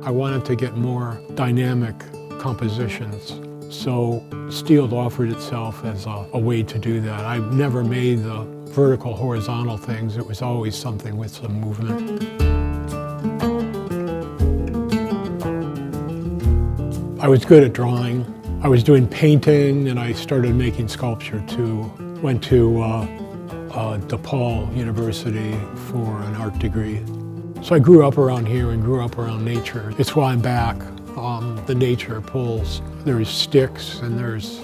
I wanted to get more dynamic compositions. So steel offered itself as a way to do that. I never made the vertical, horizontal things. It was always something with some movement. I was good at drawing. I was doing painting, and I started making sculpture too. Went to DePaul University for an art degree. So I grew up around here and grew up around nature. It's why I'm back. The nature pulls. There's sticks and there's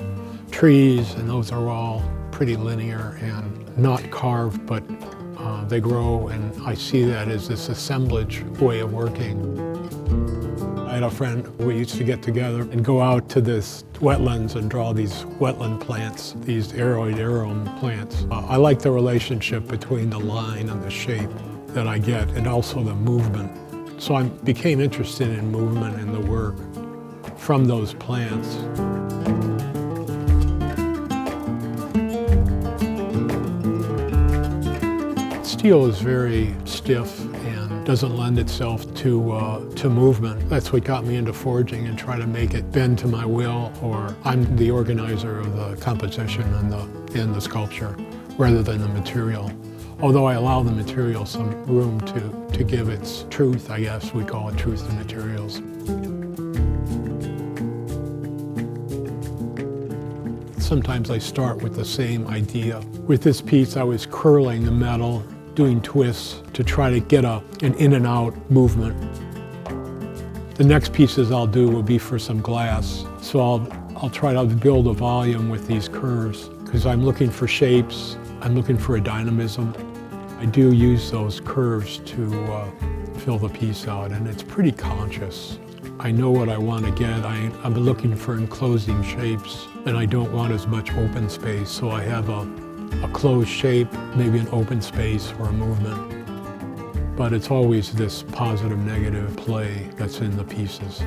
trees, and those are all pretty linear and not carved, but they grow, and I see that as this assemblage way of working. I had a friend, we used to get together and go out to this wetlands and draw these wetland plants, these aroid plants. I like the relationship between the line and the shape that I get, and also the movement. So I became interested in movement in the work from those plants. Steel is very stiff and doesn't lend itself to movement. That's what got me into forging and trying to make it bend to my will, or I'm the organizer of the composition and the sculpture rather than the material. Although I allow the material some room to give its truth, I guess we call it truth in materials. Sometimes I start with the same idea. With this piece, I was curling the metal, doing twists to try to get an in and out movement. The next pieces I'll do will be for some glass. So I'll try to build a volume with these curves because I'm looking for shapes. I'm looking for a dynamism. I do use those curves to fill the piece out, and it's pretty conscious. I know what I want to get. I'm looking for enclosing shapes, and I don't want as much open space, so I have a closed shape, maybe an open space for a movement. But it's always this positive-negative play that's in the pieces.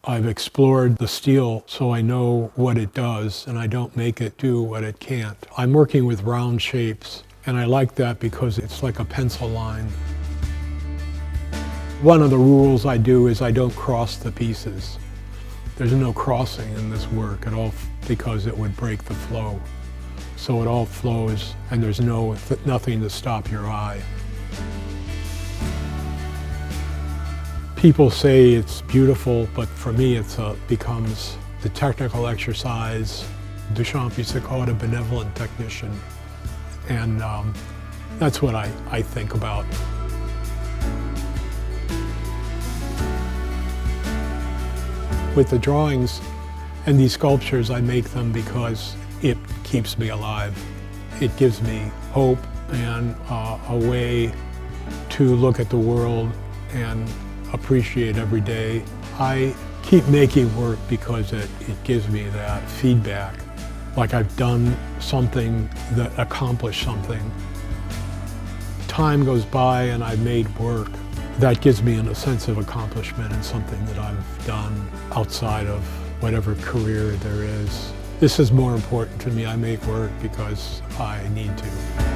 I've explored the steel so I know what it does, and I don't make it do what it can't. I'm working with round shapes, and I like that because it's like a pencil line. One of the rules I do is I don't cross the pieces. There's no crossing in this work at all because it would break the flow. So it all flows, and there's nothing to stop your eye. People say it's beautiful, but for me it becomes the technical exercise. Duchamp used to call it a benevolent technician. And that's what I think about. With the drawings and these sculptures, I make them because it keeps me alive. It gives me hope and a way to look at the world and appreciate every day. I keep making work because it gives me that feedback, like I've done something that accomplished something. Time goes by and I've made work. That gives me a sense of accomplishment and something that I've done outside of whatever career there is. This is more important to me. I make work because I need to.